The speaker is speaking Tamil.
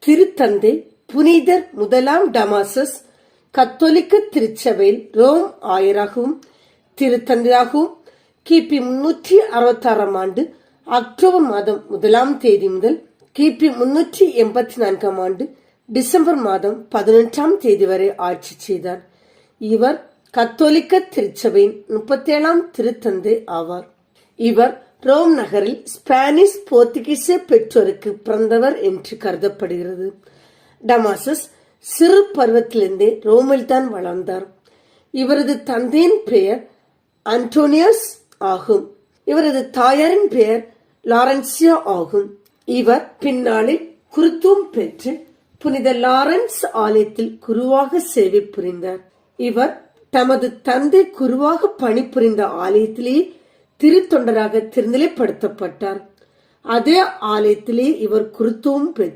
திருத்தந்தை புனிதர் முதலாம் டமாசஸ் கத்தோலிக்க திருச்சபையில் ரோம் ஆயராகவும் திருத்தந்தையாகவும் கிபி 366 ஆண்டு அக்டோபர் மாதம் 1 தேதி முதல் கிபி 384 ஆண்டு டிசம்பர் மாதம் 11 தேதி வரை ஆட்சி செய்தார். இவர் கத்தோலிக்க திருச்சபையின் 37ஆம் திருத்தந்தை ஆவார். இவர் ரோம் நகரில் ஸ்பானிஷ் போர்த்துகீச பெற்றோருக்கு பிறந்தவர் என்று கருதப்படுகிறது. டமாசஸ் சிறு பருவத்திலிருந்தே ரோமில் தான் வளர்ந்தார். இவரது தந்தையின் பெயர் அன்டோனியஸ் ஆகும். இவரது தாயாரின் பெயர் லாரன்சியா ஆகும். இவர் பின்னாளில் குருத்துவம் பெற்று புனித லாரன்ஸ் ஆலயத்தில் குருவாக சேவை புரிந்தார். இவர் தமது தந்தை குருவாக பணிபுரிந்த ஆலயத்திலேயே திருத்தொண்டராக திருநிலைப்படுத்தப்பட்டார். அதே ஆலயத்திலே இவர் குருத்துவம் பெற்றார்.